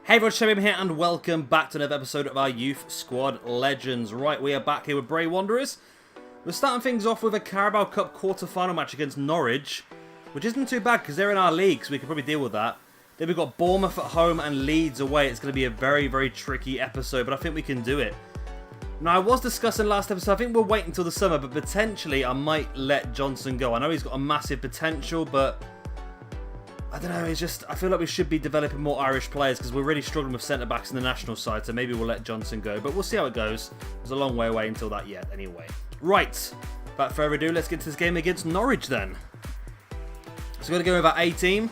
Hey everyone, Shebim here and welcome back to another episode of our Youth Squad Legends. Right, we are back here with Bray Wanderers. We're starting things off with a Carabao Cup quarter-final match against Norwich, which isn't too bad because they're in our league, so we can probably deal with that. Then we've got Bournemouth at home and Leeds away. It's going to be a very, very tricky episode, but I think we can do it. Now, I was discussing last episode, I think we'll wait until the summer, but potentially I might let Johnson go. I know he's got a massive potential, but I don't know, it's just, I feel like we should be developing more Irish players because we're really struggling with centre-backs in the national side, so maybe we'll let Johnson go, but we'll see how it goes. There's a long way away until that yet, anyway. Right, without further ado, let's get to this game against Norwich then. So we're going to go with our A team.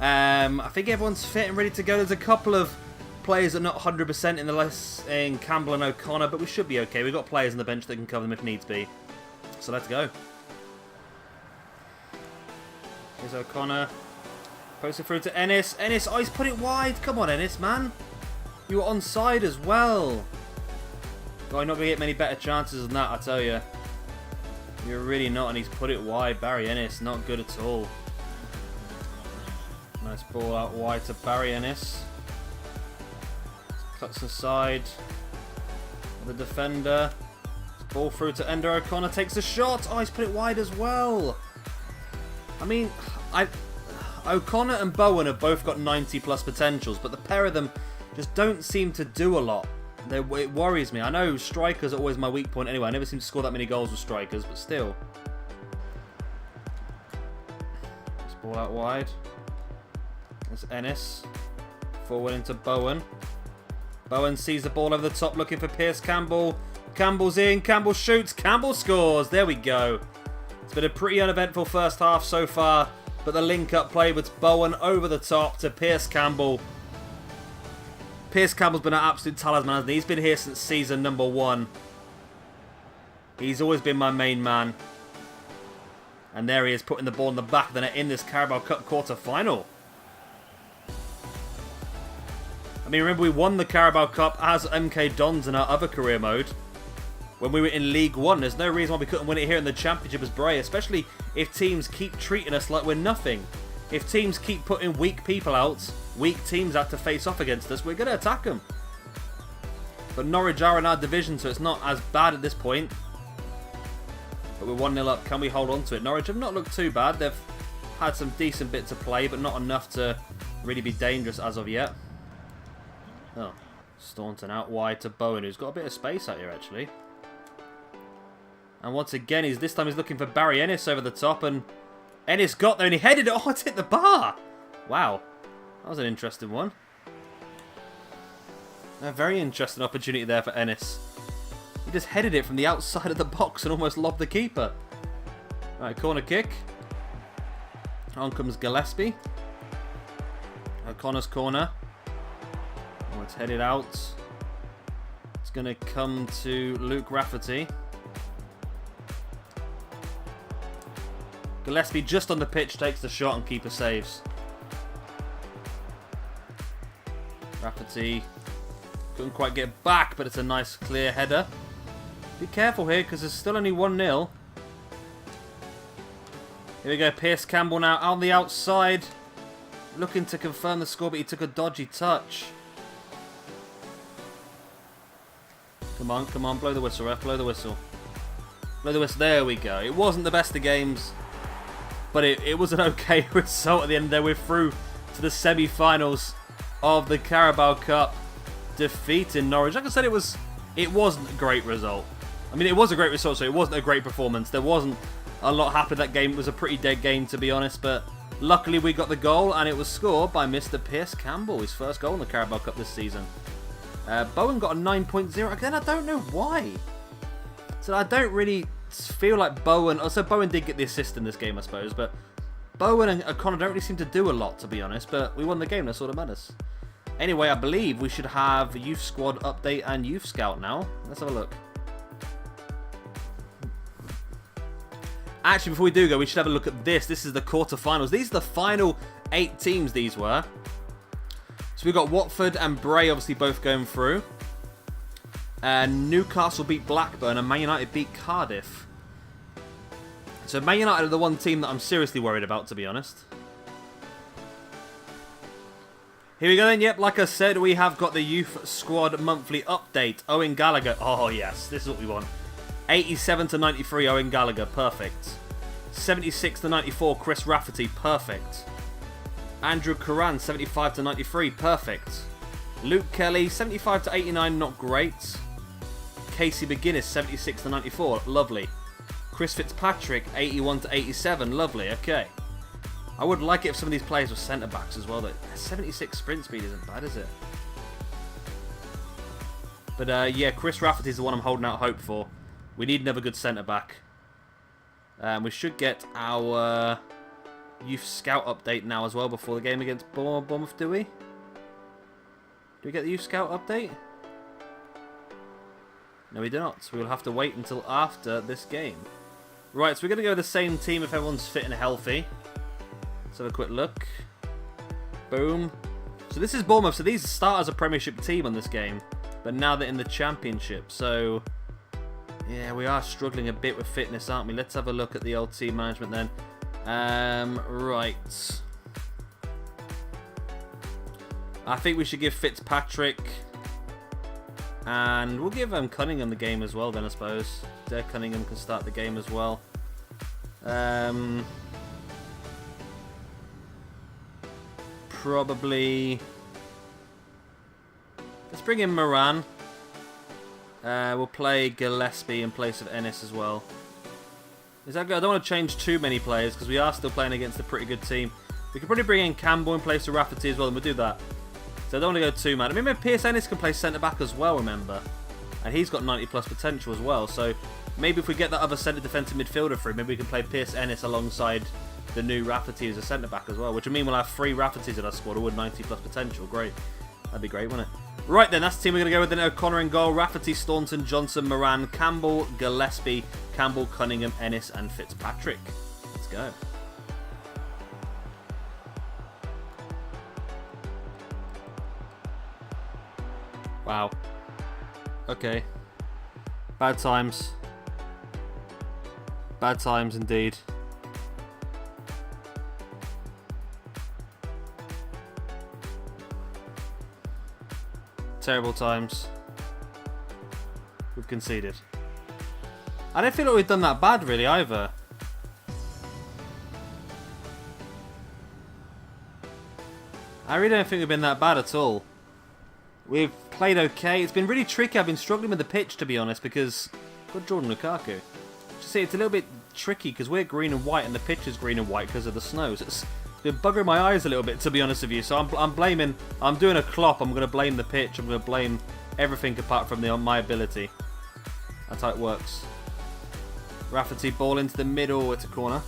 I think everyone's fit and ready to go. There's a couple of players that are not 100% in the list in Campbell and O'Connor, but we should be okay. We've got players on the bench that can cover them if needs be. So let's go. Here's O'Connor. Post it through to Ennis. Ennis, oh, he's put it wide. Come on, Ennis, man. You were onside as well. Oh, you're not going to get many better chances than that, I tell you. You're really not, and he's put it wide. Barry Ennis, not good at all. Nice ball out wide to Barry Ennis. Cuts aside the defender. Ball through to Ender O'Connor. Takes a shot. Oh, he's put it wide as well. I mean, O'Connor and Bowen have both got 90+ potentials, but the pair of them just don't seem to do a lot. It worries me. I know strikers are always my weak point anyway. I never seem to score that many goals with strikers, but still. This ball out wide. There's Ennis. Forward into Bowen. Bowen sees the ball over the top looking for Pierce Campbell. Campbell's in. Campbell shoots. Campbell scores. There we go. It's been a pretty uneventful first half so far, but the link-up play with Bowen over the top to Pierce Campbell. Pierce Campbell's been an absolute talisman, hasn't he? He's been here since season number 1. He's always been my main man. And there he is, putting the ball in the back of the net in this Carabao Cup quarter-final. I mean, remember we won the Carabao Cup as MK Dons in our other career mode. When we were in League 1, there's no reason why we couldn't win it here in the Championship as Bray, especially if teams keep treating us like we're nothing. If teams keep putting weak people out, weak teams out to face off against us, we're going to attack them. But Norwich are in our division, so it's not as bad at this point. But we're 1-0 up. Can we hold on to it? Norwich have not looked too bad. They've had some decent bits of play, but not enough to really be dangerous as of yet. Oh, Staunton out wide to Bowen, who's got a bit of space out here, actually. And once again, this time he's looking for Barry Ennis over the top, and Ennis got there and he headed it. Oh, it's hit the bar. Wow. That was an interesting one. A very interesting opportunity there for Ennis. He just headed it from the outside of the box and almost lobbed the keeper. Right, corner kick. On comes Gillespie. O'Connor's corner. Oh, it's headed out. It's going to come to Luke Rafferty. Gillespie just on the pitch takes the shot and keeper saves. Rafferty couldn't quite get back, but it's a nice clear header. Be careful here because there's still only 1-0. Here we go, Pierce Campbell now on the outside. Looking to confirm the score, but he took a dodgy touch. Come on, blow the whistle, ref, blow the whistle. Blow the whistle, there we go. It wasn't the best of games, but it was an okay result at the end there. We're through to the semi-finals of the Carabao Cup, defeating Norwich. Like I said, it wasn't a great result. I mean, it was a great result, so it wasn't a great performance. There wasn't a lot happening that game. It was a pretty dead game, to be honest, but luckily we got the goal, and it was scored by Mr. Pierce Campbell, his first goal in the Carabao Cup this season. Bowen got a 9.0. Again, I don't know why. So I don't really feel like Bowen... Also, Bowen did get the assist in this game, I suppose, but Bowen and O'Connor don't really seem to do a lot, to be honest, but we won the game. That's all that matters. Anyway, I believe we should have Youth Squad Update and Youth Scout now. Let's have a look. Actually, before we do go, we should have a look at this. This is the quarterfinals. These are the final 8 teams, these were. So we've got Watford and Bray obviously both going through. Newcastle beat Blackburn and Man United beat Cardiff. So Man United are the one team that I'm seriously worried about, to be honest. Here we go then. Yep, like I said, we have got the Youth Squad monthly update. Owen Gallagher. Oh, yes. This is what we want. 87 to 93, Owen Gallagher. Perfect. 76 to 94, Chris Rafferty. Perfect. Andrew Curran, 75 to 93. Perfect. Luke Kelly, 75 to 89. Not great. Casey McGuinness, 76 to 94. Lovely. Chris Fitzpatrick, 81 to 87. Lovely. Okay. I would like it if some of these players were centre-backs as well. 76 sprint speed isn't bad, is it? But yeah, Chris Rafferty is the one I'm holding out hope for. We need another good centre-back. We should get our Youth Scout update now as well before the game against Bournemouth, do we? Do we get the Youth Scout update? No, we do not. We'll have to wait until after this game. Right, so we're going to go with the same team if everyone's fit and healthy. Let's have a quick look. Boom. So this is Bournemouth. So these start as a Premiership team on this game. But now they're in the Championship. So, yeah, we are struggling a bit with fitness, aren't we? Let's have a look at the old team management then. Right. I think we should give Fitzpatrick. And we'll give Cunningham the game as well then, I suppose. Dare Cunningham can start the game as well. Probably... Let's bring in Moran. We'll play Gillespie in place of Ennis as well. Is that good? I don't want to change too many players because we are still playing against a pretty good team. We could probably bring in Campbell in place of Rafferty as well, and we'll do that. So I don't want to go too mad. I mean, maybe Pierce Ennis can play centre-back as well, remember? And he's got 90-plus potential as well. So maybe if we get that other centre defensive midfielder through, maybe we can play Pierce Ennis alongside the new Rafferty as a centre-back as well. Which would mean we'll have 3 Raffertys in our squad all with 90-plus potential. Great. That'd be great, wouldn't it? Right then, that's the team we're going to go with. Then O'Connor in goal. Rafferty, Staunton, Johnson, Moran, Campbell, Gillespie, Campbell, Cunningham, Ennis and Fitzpatrick. Let's go. Wow. Okay. Bad times. Bad times indeed. Terrible times. We've conceded. I don't feel like we've done that bad really either. I really don't think we've been that bad at all. We've played okay. It's been really tricky. I've been struggling with the pitch, to be honest, because I've got Jordan Lukaku. Just see, it's a little bit tricky because we're green and white and the pitch is green and white because of the snow. So it's been buggering my eyes a little bit, to be honest with you. So I'm blaming... I'm doing a Klopp. I'm going to blame the pitch. I'm going to blame everything apart from my ability. That's how it works. Rafferty, ball into the middle. It's a corner.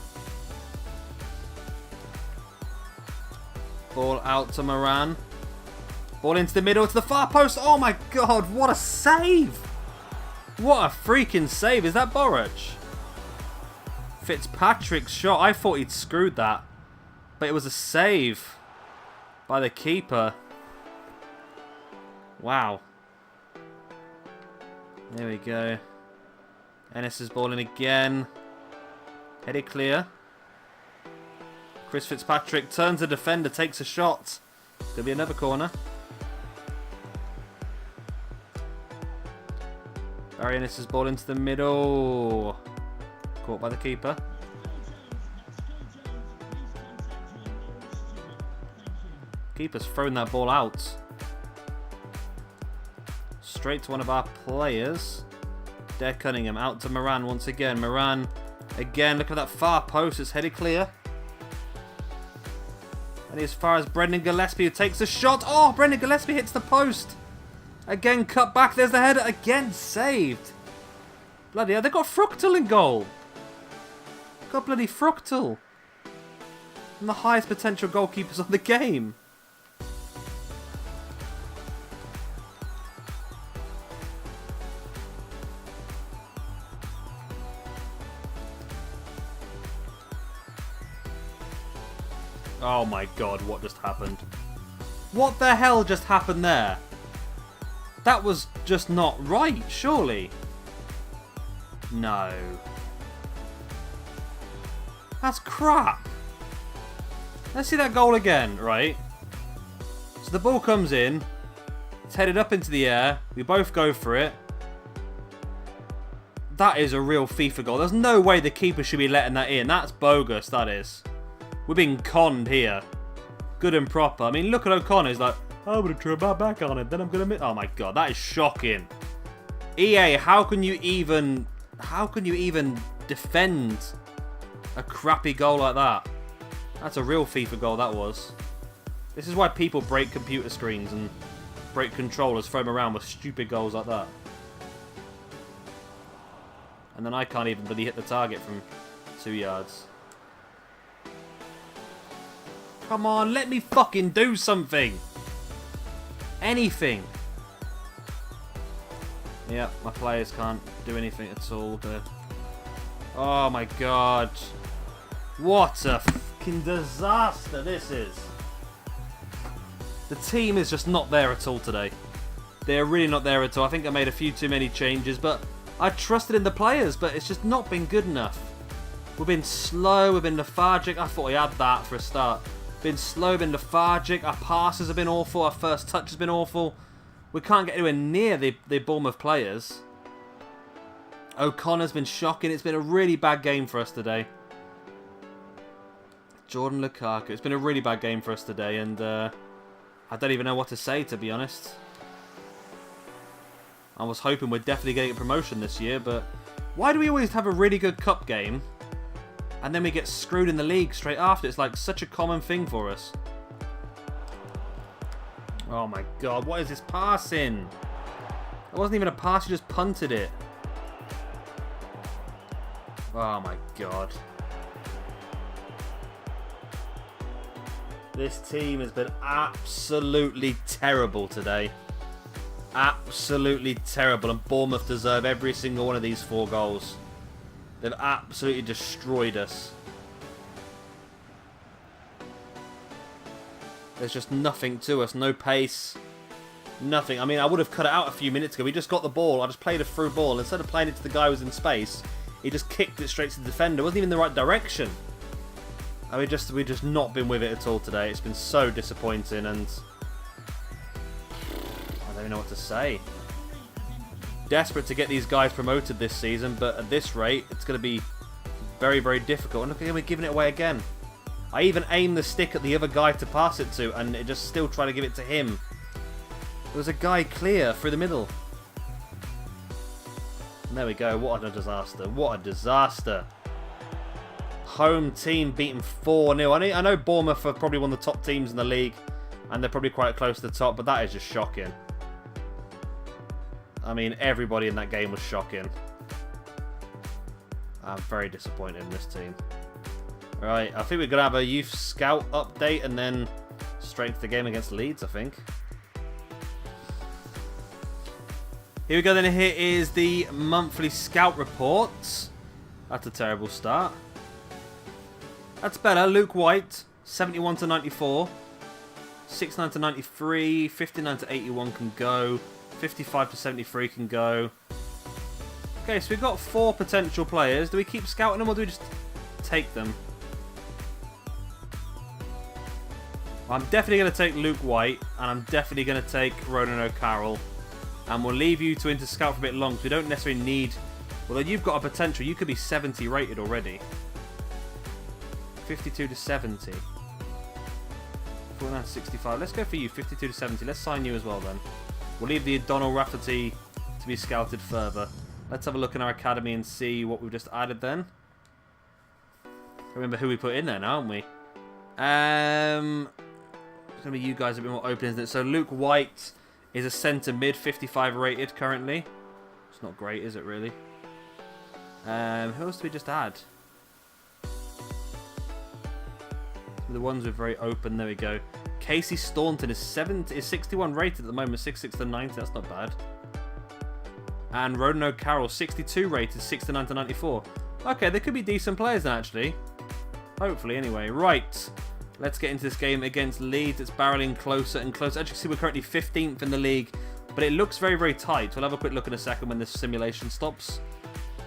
Ball out to Moran. Ball into the middle, to the far post. Oh my god, what a save! What a freaking save. Is that Borich? Fitzpatrick's shot. I thought he'd screwed that. But it was a save by the keeper. Wow. There we go. Ennis is balling again. Headed clear. Chris Fitzpatrick turns the defender, takes a shot. It's going to be another corner. Barry Ennis' ball into the middle. Caught by the keeper. Keeper's thrown that ball out. Straight to one of our players. Dare Cunningham out to Moran once again. Moran again. Look at that far post. It's headed clear. And as far as Brendan Gillespie, who takes a shot. Oh, Brendan Gillespie hits the post. Again, cut back. There's the header. Again, saved. Bloody hell. They've got Fructal in goal. Got bloody Fructal. One of the highest potential goalkeepers on the game. Oh my god, what just happened? What the hell just happened there? That was just not right, surely. No. That's crap. Let's see that goal again, right? So the ball comes in. It's headed up into the air. We both go for it. That is a real FIFA goal. There's no way the keeper should be letting that in. That's bogus, that is. We're being conned here. Good and proper. I mean, look at O'Connor. He's like, I'm going to turn my back on it. Then I'm going to miss. Oh, my God. That is shocking. EA, how can you even defend a crappy goal like that? That's a real FIFA goal, that was. This is why people break computer screens and break controllers, throw them around with stupid goals like that. And then I can't even really hit the target from 2 yards. Come on, let me fucking do something. Anything. Yeah, my players can't do anything at all. Oh my God. What a fucking disaster this is. The team is just not there at all today. They're really not there at all. I think I made a few too many changes, but I trusted in the players, but it's just not been good enough. We've been slow, we've been lethargic. I thought we had that for a start. Been slow, been lethargic. Our passes have been awful. Our first touch has been awful. We can't get anywhere near the Bournemouth players. O'Connor's been shocking. It's been a really bad game for us today. Jordan Lukaku. It's been a really bad game for us today, and I don't even know what to say, to be honest. I was hoping we're definitely getting a promotion this year, but why do we always have a really good cup game and then we get screwed in the league straight after? It's like such a common thing for us. Oh my God, what is this passing? It wasn't even a pass, you just punted it. Oh my God. This team has been absolutely terrible today. Absolutely terrible, and Bournemouth deserve every single one of these 4 goals. They've absolutely destroyed us. There's just nothing to us. No pace. Nothing. I mean, I would have cut it out a few minutes ago. We just got the ball. I just played a through ball. Instead of playing it to the guy who was in space, he just kicked it straight to the defender. It wasn't even in the right direction. And we've just not been with it at all today. It's been so disappointing, and I don't even know what to say. Desperate to get these guys promoted this season, but at this rate, it's going to be very, very difficult. And look at him, we're giving it away again. I even aimed the stick at the other guy to pass it to, and it just still tried to give it to him. There was a guy clear through the middle. And there we go. What a disaster. What a disaster. Home team beaten 4-0. I know Bournemouth are probably one of the top teams in the league, and they're probably quite close to the top, but that is just shocking. I mean, everybody in that game was shocking. I'm very disappointed in this team. Right, I think we're going to have a youth scout update and then straight into the game against Leeds, I think. Here we go then. Here is the monthly scout reports. That's a terrible start. That's better. Luke White, 71 to 94. 69 to 93. 59 to 81 can go. 55 to 73 can go. Okay, so we've got 4 potential players. Do we keep scouting them or do we just take them? I'm definitely going to take Luke White, and I'm definitely going to take Ronan O'Carroll. And we'll leave you to scout for a bit long, because we don't necessarily need... Although you've got a potential, you could be 70 rated already. 52 to 70. 49 to 65. Let's go for you, 52 to 70. Let's sign you as well then. We'll leave the Donald Rafferty to be scouted further. Let's have a look in our academy and see what we've just added then. Remember who we put in there now, aren't we? It's going to be you guys a bit more open, isn't it? So Luke White is a centre mid, 55 rated currently. It's not great, is it really? Who else did we just add? The ones with very open, there we go. Casey Staunton is 61 rated at the moment, 66 to 90, that's not bad. And Ronan O'Carroll, 62 rated, 69 to 94. Okay, they could be decent players then, actually. Hopefully, anyway. Right, let's get into this game against Leeds. It's barreling closer and closer. As you can see, we're currently 15th in the league, but it looks very, very tight. We'll have a quick look in a second when this simulation stops.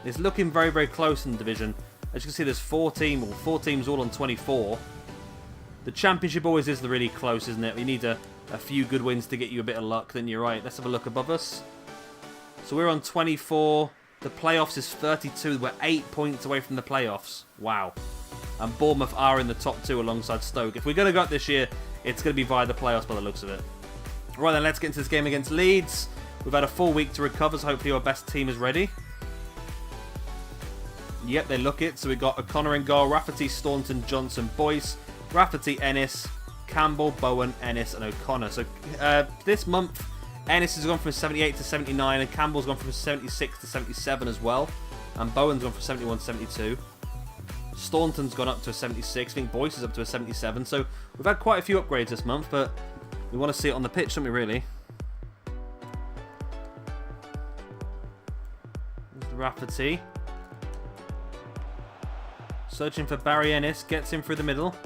It's looking very, very close in the division. As you can see, there's 4 teams all on 24. The Championship always is really close, isn't it? We need to a few good wins to get you a bit of luck, then you're right. Let's have a look above us. So we're on 24. The playoffs is 32. We're 8 points away from the playoffs. Wow. And Bournemouth are in the top 2 alongside Stoke. If we're going to go up this year, it's going to be via the playoffs by the looks of it. Right then, let's get into this game against Leeds. We've had a full week to recover, so hopefully our best team is ready. Yep, they look it. So we've got O'Connor in goal, Rafferty, Staunton, Johnson, Boyce, Rafferty, Ennis, Campbell, Bowen, Ennis, and O'Connor. So this month, Ennis has gone from 78 to 79, and Campbell's gone from 76 to 77 as well. And Bowen's gone from 71 to 72. Staunton's gone up to a 76. I think Boyce is up to a 77. So we've had quite a few upgrades this month, but we want to see it on the pitch, don't we, really? There's Rafferty. Searching for Barry Ennis. Gets him through the middle.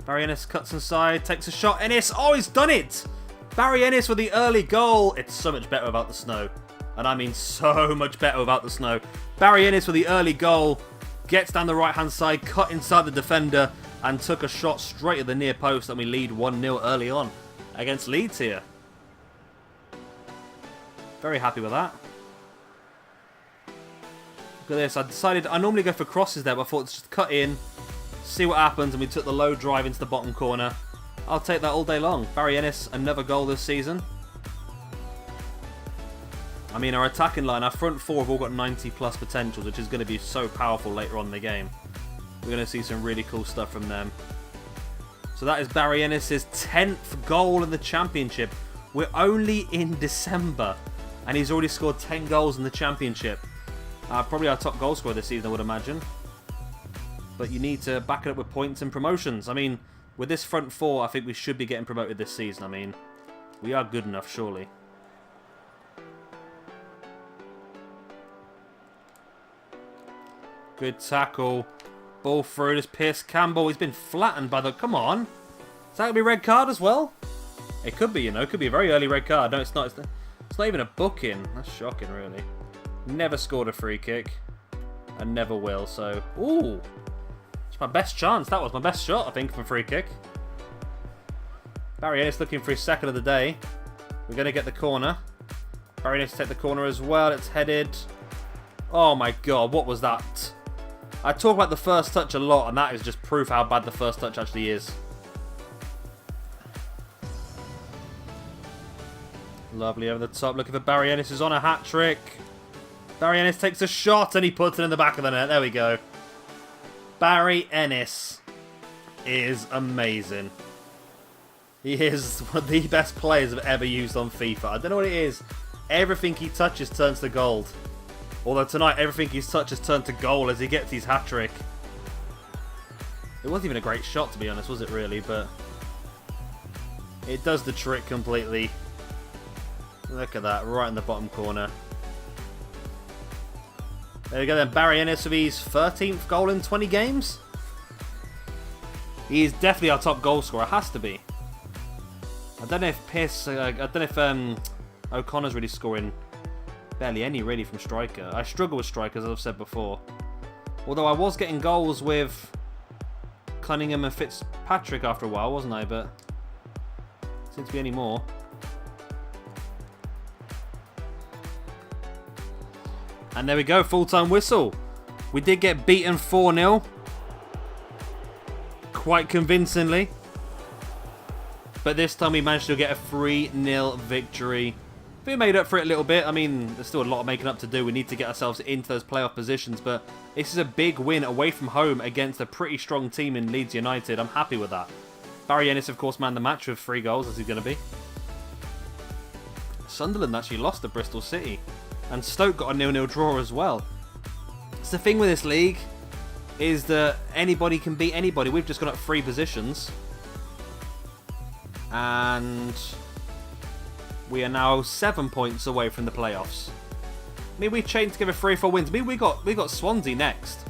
Barry Ennis cuts inside. Takes a shot. Ennis. Oh, he's done it! Barry Ennis with the early goal. It's so much better without the snow. And I mean so much better without the snow. Barry Ennis with the early goal. Gets down the right-hand side. Cut inside the defender. And took a shot straight at the near post. And we lead 1-0 early on against Leeds here. Very happy with that. Look at this. I decided I normally go for crosses there, but I thought let's just cut in, see what happens, and we took the low drive into the bottom corner. I'll take that all day long. Barry Ennis, another goal this season. I mean, our attacking line, our front four have all got 90 plus potentials, which is going to be so powerful later on in the game. We're going to see some really cool stuff from them. So that is Barry Ennis' 10th goal in the Championship. We're only in December, and he's already scored 10 goals in the Championship. Probably our top goal scorer this season, I would imagine. But you need to back it up with points and promotions. I mean, with this front four, I think we should be getting promoted this season. I mean, we are good enough, surely. Good tackle. Ball through. This Pierce Campbell. He's been flattened by the... Come on. Is that going to be a red card as well? It could be, you know. It could be a very early red card. No, it's not. It's not even a booking. That's shocking, really. Never scored a free kick. And never will, so... Ooh! It's my best chance. That was my best shot, I think, from a free kick. Barry Ennis looking for his second of the day. We're going to get the corner. Barry Ennis to take the corner as well. It's headed... Oh my god, what was that? I talk about the first touch a lot, and that is just proof how bad the first touch actually is. Lovely over the top. Looking for Barry Ennis, who's on a hat-trick. Barry Ennis takes a shot and he puts it in the back of the net. There we go. Barry Ennis is amazing. He is one of the best players I've ever used on FIFA. I don't know what it is. Everything he touches turns to gold. Although tonight, everything he touches turned to goal as he gets his hat-trick. It wasn't even a great shot, to be honest, was it really? But it does the trick completely. Look at that, right in the bottom corner. There we go then, Barry Ennis with his 13th goal in 20 games. He is definitely our top goal scorer, has to be. I don't know if Pierce, I don't know if O'Connor's really scoring barely any really from striker. I struggle with strikers, as I've said before. Although I was getting goals with Cunningham and Fitzpatrick after a while, wasn't I? But seems to be any more. And there we go, full-time whistle. We did get beaten 4-0. Quite convincingly. But this time we managed to get a 3-0 victory. We made up for it a little bit. I mean, there's still a lot of making up to do. We need to get ourselves into those playoff positions. But this is a big win away from home against a pretty strong team in Leeds United. I'm happy with that. Barry Ennis, of course, manned the match with 3 goals, as he's going to be. Sunderland actually lost to Bristol City. And Stoke got a 0-0 draw as well. It's the thing with this league is that anybody can beat anybody. We've just gone up 3 positions. And we are now 7 points away from the playoffs. I mean, we've chained together 3 or 4 wins. I mean, we got Swansea next.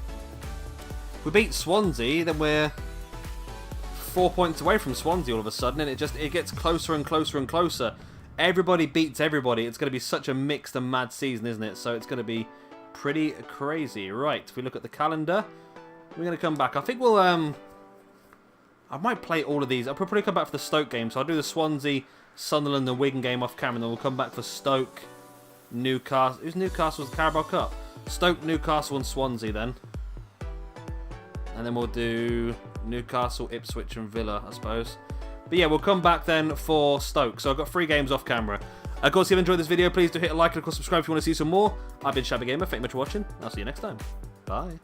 If we beat Swansea, then we're 4 points away from Swansea all of a sudden, and it gets closer and closer and closer. Everybody beats everybody. It's going to be such a mixed and mad season, isn't it? So it's going to be pretty crazy. Right, if we look at the calendar, we're going to come back. I think we'll I might play all of these. I'll probably come back for the Stoke game. So I'll do the Swansea, Sunderland, and Wigan game off camera. And then we'll come back for Stoke, Newcastle. Who's Newcastle's Carabao Cup? Stoke, Newcastle, and Swansea then. And then we'll do Newcastle, Ipswich, and Villa, I suppose. But yeah, we'll come back then for Stoke. So I've got 3 games off camera. Of course, if you've enjoyed this video, please do hit a like and of course subscribe if you want to see some more. I've been Shabby Gamer. Thank you much for watching. I'll see you next time. Bye.